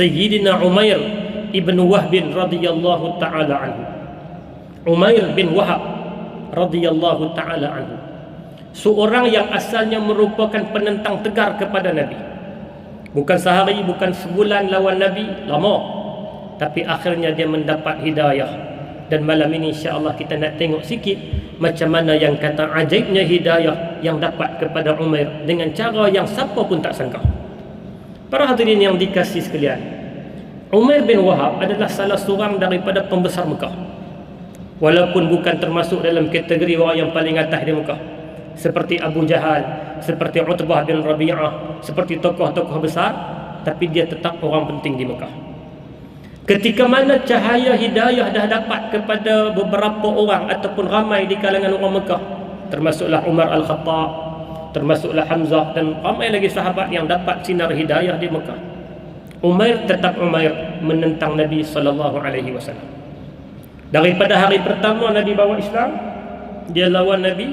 Sayyidina Umair ibn Wahb radhiyallahu taala anhu. Umair bin Wahab radhiyallahu taala anhu, seorang yang asalnya merupakan penentang tegar kepada Nabi. Bukan sehari, bukan sebulan lawan Nabi, lama. Tapi akhirnya dia mendapat hidayah. Dan malam ini insya-Allah kita nak tengok sikit macam mana yang kata ajaibnya hidayah yang dapat kepada Umair dengan cara yang siapa pun tak sangka. Para hadirin yang dikasihi sekalian, Umair bin Wahab adalah salah seorang daripada pembesar Mekah. Walaupun bukan termasuk dalam kategori orang yang paling atas di Mekah, seperti Abu Jahal, seperti Utbah bin Rabi'ah, seperti tokoh-tokoh besar, tapi dia tetap orang penting di Mekah. Ketika mana cahaya hidayah dah dapat kepada beberapa orang ataupun ramai di kalangan orang Mekah, termasuklah Umar Al-Khattab, termasuklah Hamzah dan ramai lagi sahabat yang dapat sinar hidayah di Mekah, Umair tetap Umair menentang Nabi SAW. Daripada hari pertama Nabi bawa Islam, dia lawan Nabi,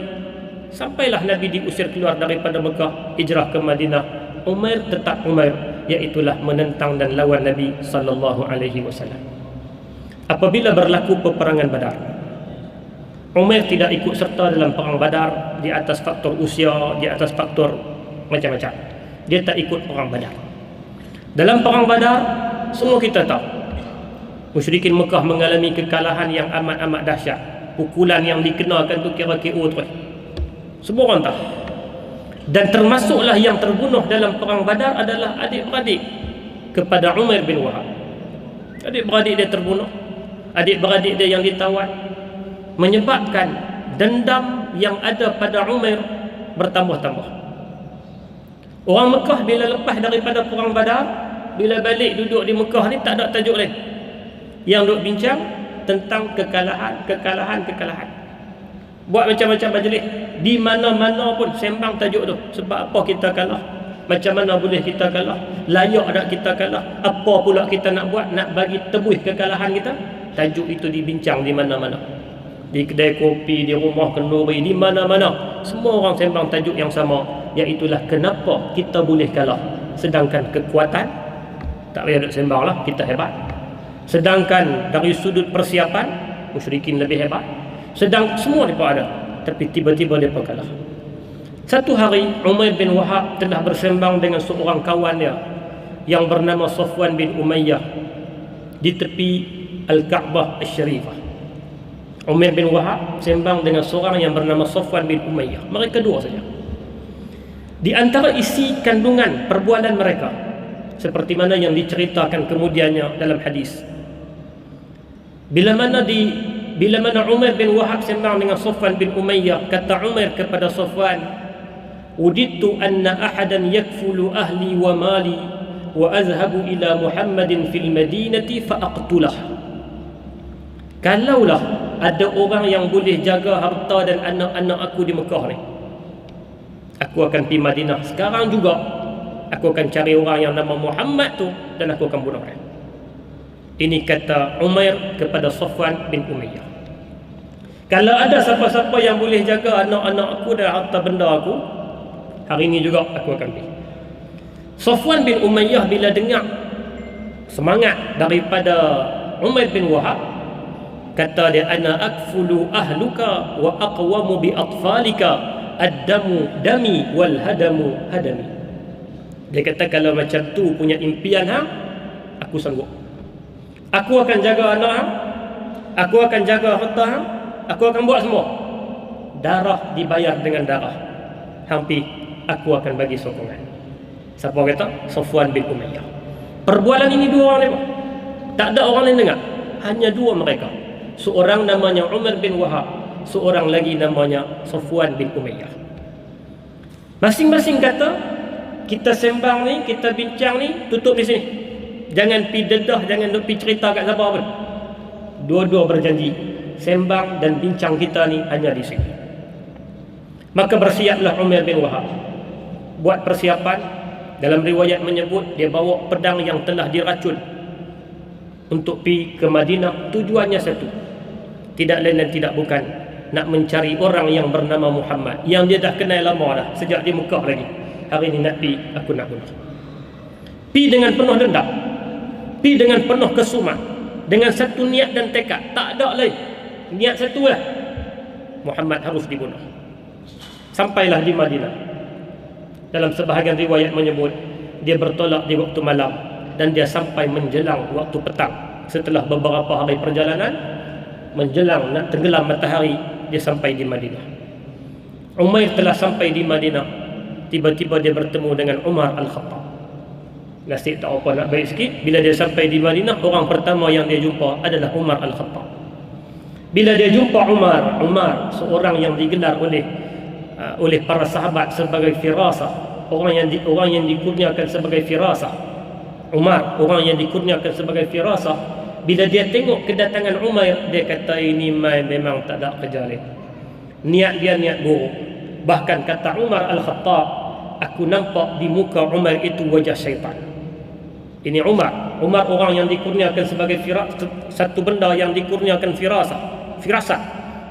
sampailah Nabi diusir keluar daripada Mekah, hijrah ke Madinah. Umair tetap Umair, iaitulah menentang dan lawan Nabi SAW. Apabila berlaku peperangan Badar, Umair tidak ikut serta dalam perang Badar di atas faktor usia, di atas faktor macam-macam. Dia tak ikut perang Badar. Dalam perang Badar, semua kita tahu musyrikin Mekah mengalami kekalahan yang amat-amat dahsyat. Pukulan yang dikenakan tu kira KO terus. Semua orang tahu. Dan termasuklah yang terbunuh dalam perang Badar adalah adik-beradik kepada Umair bin Wahab. Adik-beradik dia terbunuh, adik-beradik dia yang ditawan, menyebabkan dendam yang ada pada Umair bertambah-tambah. Orang Mekah bila lepas daripada perang Badar, bila balik duduk di Mekah ni tak ada tajuk lain. Yang duk bincang tentang kekalahan. Buat macam-macam majlis. Di mana-mana pun sembang tajuk tu. Sebab apa kita kalah? Macam mana boleh kita kalah? Layak tak kita kalah? Apa pula kita nak buat? Nak bagi tebus kekalahan kita? Tajuk itu dibincang di mana-mana. Di kedai kopi, di rumah kenduri, di mana-mana. Semua orang sembang tajuk yang sama, iaitulah kenapa kita boleh kalah. Sedangkan kekuatan, tak payah duk sembang lah, kita hebat. Sedangkan dari sudut persiapan, musyrikin lebih hebat. Sedang semua mereka ada, tapi tiba-tiba mereka kalah. Satu hari Umair bin Wahab telah bersembang dengan seorang kawan dia yang bernama Safwan bin Umayyah di tepi Al-Ka'bah Asy-Syarifah. Umair bin Wahab sembang dengan seorang yang bernama Safwan bin Umayyah. Mereka dua saja. Di antara isi kandungan perbualan mereka, seperti mana yang diceritakan kemudiannya dalam hadis, bila mana Umair bin Wahab sembang dengan Safwan bin Umayyah, kata Umair kepada Safwan, "Udittu anna ahadan yakfulu ahli wa mali wa azhabu ila Muhammadin fil madinati fa aqtulah." Kalaulah ada orang yang boleh jaga harta dan anak-anak aku di Mekah ni, aku akan pergi Madinah sekarang juga. Aku akan cari orang yang nama Muhammad tu dan aku akan bunuh dia. Ini kata Umair kepada Safwan bin Umayyah. Kalau ada siapa-siapa yang boleh jaga anak-anak aku dan harta benda aku, hari ini juga aku akan pergi. Safwan bin Umayyah bila dengar semangat daripada Umair bin Wahab, kata dia, "Ana akfulu ahluka wa aqwamu bi atfalika, ad-damu dami wal hadamu hadami." Dia kata kalau macam tu punya impian hang, aku sanggup. Aku akan jaga anak hang, aku akan jaga harta hang, aku akan buat semua. Darah dibayar dengan darah. Hampir aku akan bagi sokongan. Siapa kata? Safwan bin Umayyah. Perbualan ini dua orang ni, tak ada orang lain dengar. Hanya dua mereka. Seorang namanya Umar bin Wahab, seorang lagi namanya Safwan bin Umayyah. Masing-masing kata, kita sembang ni, kita bincang ni, tutup di sini. Jangan pi dedah, jangan pi cerita kat siapa pun. Dua-dua berjanji, sembang dan bincang kita ni hanya di sini. Maka bersiaplah Umar bin Wahab. Buat persiapan. Dalam riwayat menyebut dia bawa pedang yang telah diracun untuk pi ke Madinah. Tujuannya satu, tidak lain dan tidak bukan, nak mencari orang yang bernama Muhammad, yang dia dah kenal lama dah, sejak di Mekah lagi. Hari ini nak pi, aku nak bunuh. Pi dengan penuh dendam. Pi dengan penuh kesumat, dengan satu niat dan tekad, tak ada lain. Niat satu lah, Muhammad harus dibunuh. Sampailah di Madinah. Dalam sebahagian riwayat menyebut dia bertolak di waktu malam dan dia sampai menjelang waktu petang. Setelah beberapa hari perjalanan, menjelang nak tenggelam matahari, dia sampai di Madinah. Umair telah sampai di Madinah. Tiba-tiba dia bertemu dengan Umar Al-Khattab. Nasib tak apa nak baik sikit. Bila dia sampai di Madinah, orang pertama yang dia jumpa adalah Umar Al-Khattab. Bila dia jumpa Umar seorang yang digelar oleh para sahabat sebagai firasah, orang yang dikurniakan sebagai firasah. Umar, orang yang dikurniakan sebagai firasah, bila dia tengok kedatangan Umair, dia kata ini memang tak ada kerja lain. Niat dia niat buruk. Bahkan kata Umar Al-Khattab, aku nampak di muka Umair itu wajah syaitan. Ini Umar orang yang dikurniakan sebagai satu benda yang dikurniakan firasat.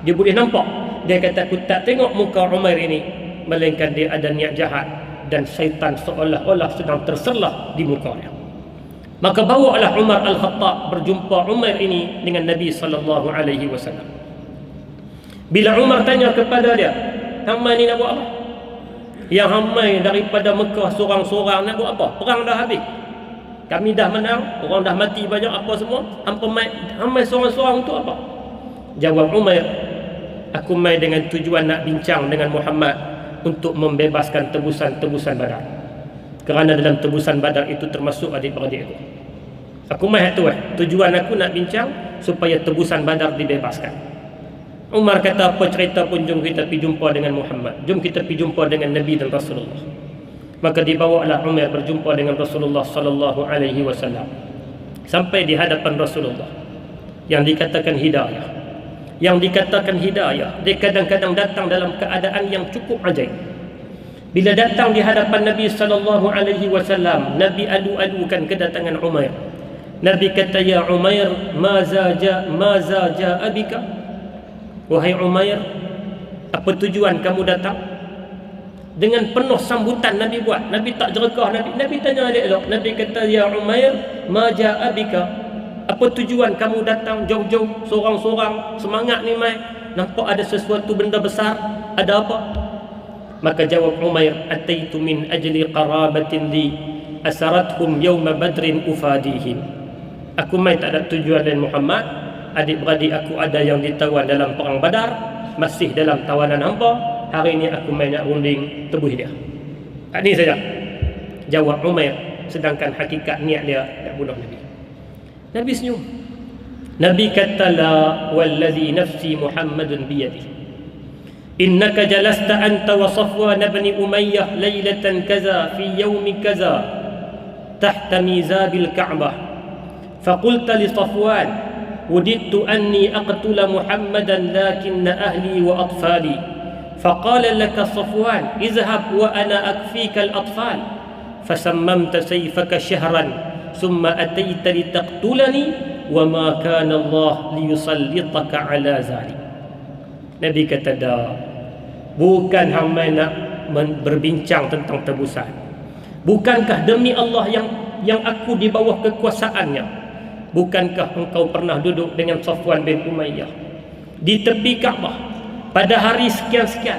Dia boleh nampak. Dia kata aku tak tengok muka Umair ini, melainkan dia ada niat jahat dan syaitan seolah-olah sedang terserlah di muka dia. Maka bawalah Umar Al-Khattab berjumpa Umair ini dengan Nabi SAW. Bila Umar tanya kepada dia, hamai ni nak buat apa? Yang hamai daripada Mekah sorang-sorang nak buat apa? Perang dah habis, kami dah menang, orang dah mati banyak apa semua, hamai sorang-sorang untuk apa? Jawab Umair, aku mai dengan tujuan nak bincang dengan Muhammad untuk membebaskan tebusan-tebusan Badar. Kerana dalam tebusan Badar itu termasuk adik-beradik aku. Aku mai tu tujuan aku nak bincang supaya tebusan Badar dibebaskan. Umar kata, apa cerita pun jom kita pergi jumpa dengan Muhammad. Jom kita pergi jumpa dengan Nabi dan Rasulullah. Maka dibawalah Umar berjumpa dengan Rasulullah sallallahu alaihi wasallam. Sampai di hadapan Rasulullah yang dikatakan hidayah. Yang dikatakan hidayah, dia kadang-kadang datang dalam keadaan yang cukup ajaib. Bila datang di hadapan Nabi sallallahu alaihi wasallam, Nabi alu-alukan kedatangan Umair. Nabi kata, ya Umair, maza ja'a bika? Wahai Umair, apa tujuan kamu datang? Dengan penuh sambutan Nabi buat. Nabi tak jerekah. Nabi tanya elok. Nabi kata, ya Umair, ma ja'a bika? Apa tujuan kamu datang jauh-jauh sorang-sorang? Semangat ni mai, nampak ada sesuatu benda besar. Ada apa? Maka jawab Umair, ataitu min ajli qarabatin li asarathum yawma badrin ufadihim. Aku mai tak ada tujuan lain Muhammad. Adik-beradik aku ada yang ditawan dalam perang Badar, masih dalam tawanan hamba. Hari ini aku mai nak runding tebuh dia. Ini saja jawab Umair, sedangkan hakikat niat dia nak bunuh Nabi. Nabi senyum. Nabi kata, la wallazi nafsi Muhammadun biyadi, innaka jalasta anta wa Safwan ibn Umayyah laylatan kaza fi yawmi kaza tahta mizabil Ka'bah, faqulta li Safwan وددت أني أقتل محمدا لكن أهلي وأطفالي، فقال لك صفوان اذهب وأنا أكفيك الأطفال، فسممت سيفك شهرا ثم أتيت لتقتلني وما كان الله ليسلطك على ذلك. Nabi kata, dah, bukan hamba nak berbincang tentang tebusan. Bukankah demi Allah yang aku di bawah kekuasaannya? Bukankah engkau pernah duduk dengan Safwan bin Umayyah di tepi Kaabah pada hari sekian-sekian?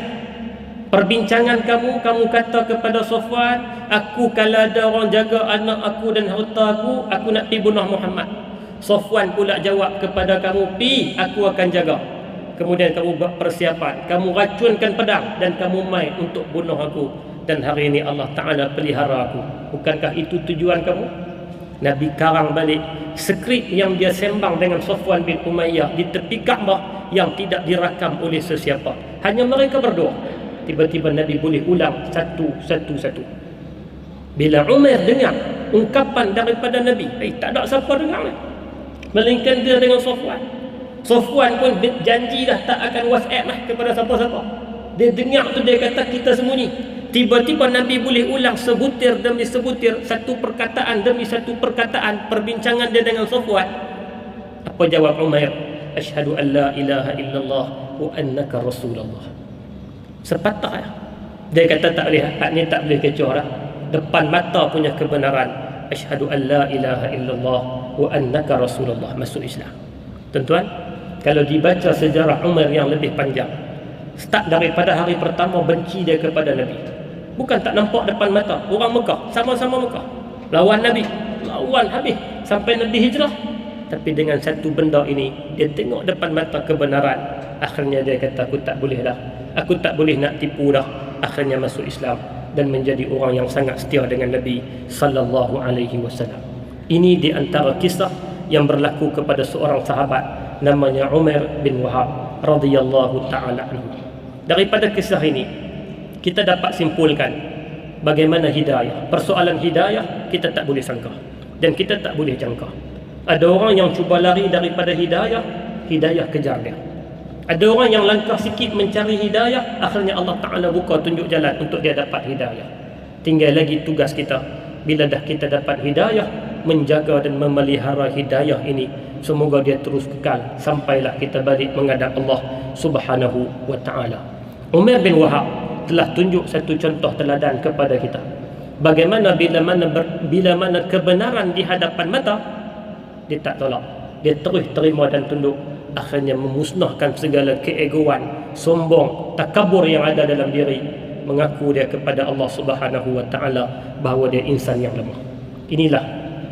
Perbincangan kamu kata kepada Safwan, aku kalau ada orang jaga anak aku dan harta aku nak pergi bunuh Muhammad. Safwan pula jawab kepada kamu, pi, aku akan jaga. Kemudian kamu buat persiapan, kamu racunkan pedang dan kamu mai untuk bunuh aku. Dan hari ini Allah Ta'ala pelihara aku. Bukankah itu tujuan kamu? Nabi karang balik skrip yang dia sembang dengan Safwan bin Umayyah di tepi Kaabah yang tidak dirakam oleh sesiapa. Hanya mereka berdua. Tiba-tiba Nabi boleh ulang satu-satu. Bila Umar dengar ungkapan daripada Nabi, tak ada siapa dengar ni, melainkan dia dengan Safwan. Safwan pun janji dah tak akan WhatsApp lah kepada siapa-siapa. Dia dengar tu, dia kata kita sembunyi. Tiba-tiba Nabi boleh ulang sebutir demi sebutir, satu perkataan demi satu perkataan perbincangan dia dengan Safwan. Apa jawab Umair? Asyhadu an la ilaha illallah wa annaka rasulullah. Sepatah dia kata tak boleh, hak ni tak boleh kecoh lah. Depan mata punya kebenaran, asyhadu an la ilaha illallah wa annaka rasulullah, masuk Islam. Tuan-tuan, kalau dibaca sejarah Umar yang lebih panjang, start daripada hari pertama benci dia kepada Nabi. Bukan tak nampak depan mata. Orang Mekah, sama-sama Mekah, lawan Nabi, lawan habis sampai Nabi hijrah. Tapi dengan satu benda ini, dia tengok depan mata kebenaran. Akhirnya dia kata, aku tak boleh dah, aku tak boleh nak tipu dah. Akhirnya masuk Islam dan menjadi orang yang sangat setia dengan Nabi sallallahu alaihi wasallam. Ini di antara kisah yang berlaku kepada seorang sahabat namanya Umar bin Wahab radhiyallahu taala anhu. Daripada kisah ini kita dapat simpulkan bagaimana hidayah. Persoalan hidayah kita tak boleh sangka dan kita tak boleh jangka. Ada orang yang cuba lari daripada hidayah, hidayah kejar dia. Ada orang yang langkah sikit mencari hidayah, akhirnya Allah Ta'ala buka tunjuk jalan untuk dia dapat hidayah. Tinggal lagi tugas kita, bila dah kita dapat hidayah, menjaga dan memelihara hidayah ini. Semoga dia terus kekal sampailah kita balik menghadap Allah Subhanahu wa Ta'ala. Umar bin Wahab telah tunjuk satu contoh teladan kepada kita. Bagaimana bila mana kebenaran di hadapan mata, dia tak tolak, dia terus terima dan tunduk. Akhirnya memusnahkan segala keegoan, sombong, takabur yang ada dalam diri, mengaku dia kepada Allah Subhanahu wa Ta'ala bahawa dia insan yang lemah. Inilah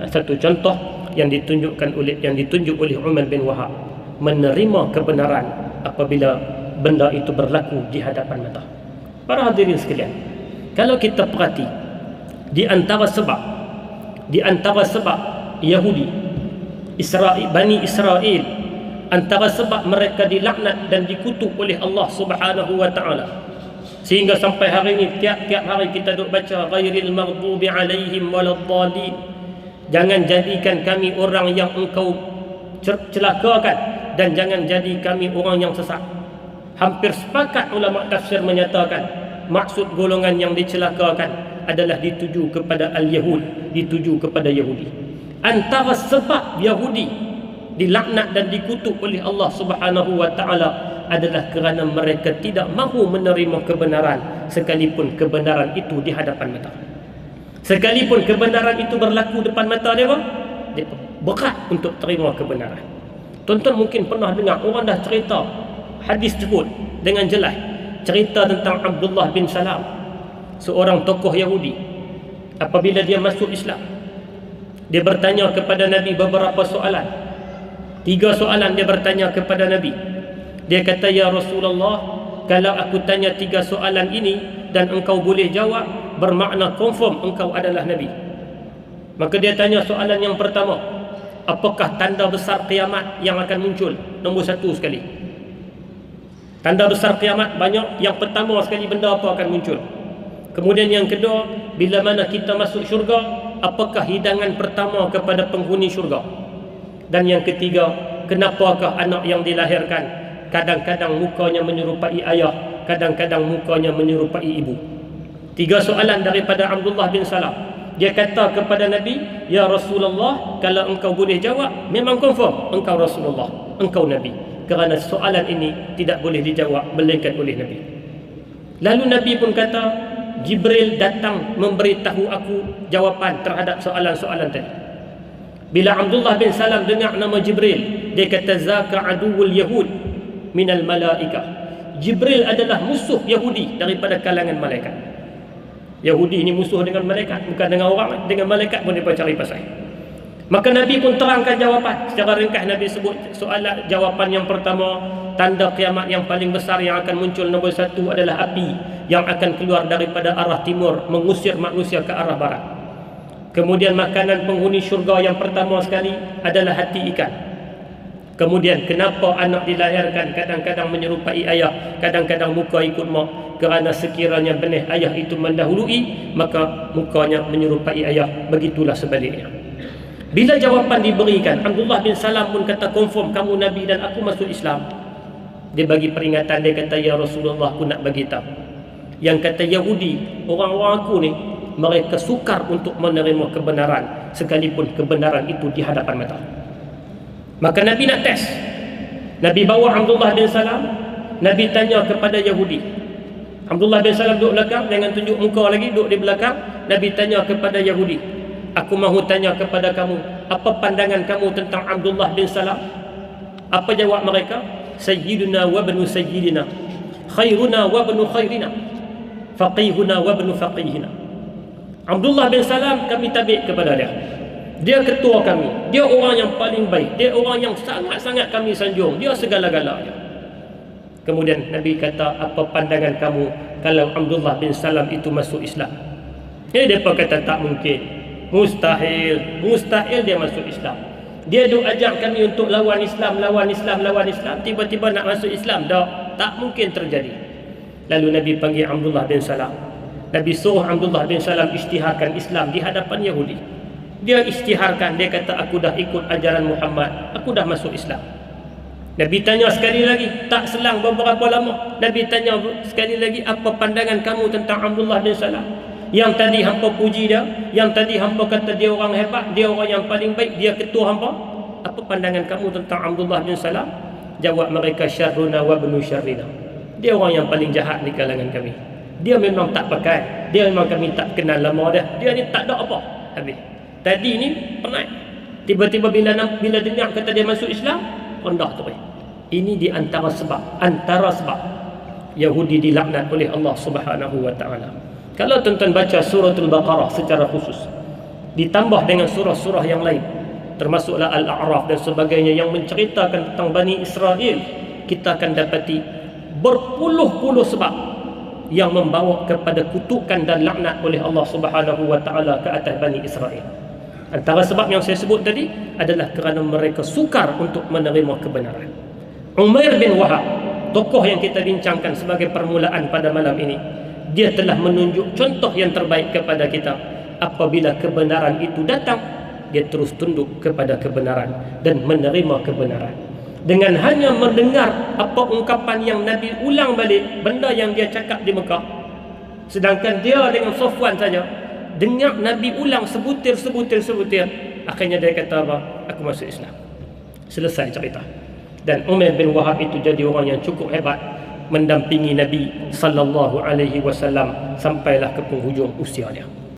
satu contoh yang ditunjuk oleh Umar bin Wahab, menerima kebenaran apabila benda itu berlaku di hadapan mata. Para hadirin sekalian, kalau kita perhati di antara sebab Yahudi Bani Israel, antara sebab mereka dilaknat dan dikutuk oleh Allah Subhanahu wa Ta'ala, sehingga sampai hari ini tiap-tiap hari kita duk baca ghairil maghdubi alaihim waladdallin, jangan jadikan kami orang yang engkau celakakan dan jangan jadi kami orang yang sesat. Hampir sepakat ulama tafsir menyatakan maksud golongan yang dicelakakan adalah dituju kepada al-Yahud, dituju kepada Yahudi. Antara sebab Yahudi dilaknat dan dikutuk oleh Allah Subhanahu wa Ta'ala adalah kerana mereka tidak mahu menerima kebenaran, sekalipun kebenaran itu di hadapan mata. Sekalipun kebenaran itu berlaku depan mata dia berat untuk terima kebenaran. Tuan-tuan mungkin pernah dengar orang dah cerita, hadis tersebut dengan jelas, cerita tentang Abdullah bin Salam, seorang tokoh Yahudi. Apabila dia masuk Islam, dia bertanya kepada Nabi beberapa soalan. 3 soalan dia bertanya kepada Nabi. Dia kata, ya Rasulullah, kalau aku tanya 3 soalan ini dan engkau boleh jawab, bermakna confirm engkau adalah Nabi. Maka dia tanya soalan yang pertama, apakah tanda besar kiamat yang akan muncul? Nombor 1 sekali. Tanda besar kiamat banyak. Yang pertama sekali, benda apa akan muncul? Kemudian yang kedua, bila mana kita masuk syurga, apakah hidangan pertama kepada penghuni syurga? Dan yang ketiga, kenapakah anak yang dilahirkan kadang-kadang mukanya menyerupai ayah, kadang-kadang mukanya menyerupai ibu? 3 soalan daripada Abdullah bin Salam. Dia kata kepada Nabi, ya Rasulullah, kalau engkau boleh jawab, memang confirm engkau Rasulullah, engkau Nabi. Kerana soalan ini tidak boleh dijawab melainkan oleh Nabi. Lalu Nabi pun kata, Jibril datang memberitahu aku jawapan terhadap soalan-soalan tadi. Bila Abdullah bin Salam dengar nama Jibril, dia kata, zaka aduwul yahud minal malaikah. Jibril adalah musuh Yahudi daripada kalangan malaikat. Yahudi ini musuh dengan malaikat, bukan dengan orang, dengan malaikat pun mereka cari pasal. Maka Nabi pun terangkan jawapan. Secara ringkas Nabi sebut soalan jawapan yang pertama, tanda kiamat yang paling besar yang akan muncul, nombor 1 adalah api yang akan keluar daripada arah timur mengusir manusia ke arah barat. Kemudian makanan penghuni syurga yang pertama sekali adalah hati ikan. Kemudian kenapa anak dilahirkan kadang-kadang menyerupai ayah, kadang-kadang muka ikut mak? Kerana sekiranya benih ayah itu mendahului, maka mukanya menyerupai ayah. Begitulah sebaliknya. Bila jawapan diberikan, Abdullah bin Salam pun kata, confirm kamu Nabi dan aku masuk Islam. Dia bagi peringatan, dia kata, ya Rasulullah, aku nak bagi tahu. Yang kata Yahudi, orang-orang aku ni, mereka sukar untuk menerima kebenaran, sekalipun kebenaran itu di hadapan mata. Maka Nabi nak test. Nabi bawa Abdullah bin Salam, Nabi tanya kepada Yahudi. Abdullah bin Salam duduk belakang, jangan tunjuk muka lagi, duduk di belakang. Nabi tanya kepada Yahudi, Aku mahu tanya kepada kamu, apa pandangan kamu tentang Abdullah bin Salam? Apa jawab mereka? Sayyiduna wa ibnu sayyidina, khairuna wa ibnu khairina, faqihuna wa ibnu faqihina. Abdullah bin Salam kami tabik kepada dia. Dia ketua kami, dia orang yang paling baik, dia orang yang sangat-sangat kami sanjung, dia segala-galanya. Kemudian Nabi kata, apa pandangan kamu kalau Abdullah bin Salam itu masuk Islam? Mereka kata tak mungkin, mustahil, mustahil dia masuk Islam. Dia duk ajak kami untuk lawan Islam, lawan Islam, lawan Islam, tiba-tiba nak masuk Islam, tak mungkin terjadi. Lalu Nabi panggil Abdullah bin Salam. Nabi suruh Abdullah bin Salam isytiharkan Islam di hadapan Yahudi. Dia isytiharkan, dia kata aku dah ikut ajaran Muhammad, aku dah masuk Islam. Nabi tanya sekali lagi, tak selang beberapa lama, Nabi tanya sekali lagi, apa pandangan kamu tentang Abdullah bin Salam? Yang tadi hampa puji dia, yang tadi hampa kata dia orang hebat, dia orang yang paling baik, dia ketua hampa. Apa pandangan kamu tentang Abdullah bin Salam? Jawab mereka, syarruna wa ibnu syarrina. Dia orang yang paling jahat di kalangan kami. Dia memang tak pakai, dia memang kami tak kenal lama dah. Dia ni tak ada apa. Habis. Tadi ni penat. Tiba-tiba bila dengar kata dia masuk Islam, rendah tu. Ini di antara sebab Yahudi dilaknat oleh Allah Subhanahu wa taala. Kalau tuan-tuan baca suratul Baqarah secara khusus, ditambah dengan surah-surah yang lain, termasuklah Al-A'raf dan sebagainya yang menceritakan tentang Bani Israel, kita akan dapati berpuluh-puluh sebab yang membawa kepada kutukan dan laknat oleh Allah Subhanahu wa taala ke atas Bani Israel. Antara sebab yang saya sebut tadi adalah kerana mereka sukar untuk menerima kebenaran. Umair bin Wahab, tokoh yang kita bincangkan sebagai permulaan pada malam ini, dia telah menunjuk contoh yang terbaik kepada kita. Apabila kebenaran itu datang, dia terus tunduk kepada kebenaran dan menerima kebenaran. Dengan hanya mendengar apa ungkapan yang Nabi ulang balik, benda yang dia cakap di Mekah, sedangkan dia dengan Safwan saja dengar Nabi ulang sebutir, akhirnya dia kata apa? Aku masuk Islam. Selesai cerita. Dan Umair bin Wahab itu jadi orang yang cukup hebat, mendampingi Nabi sallallahu alaihi wasallam sampailah ke penghujung usia dia.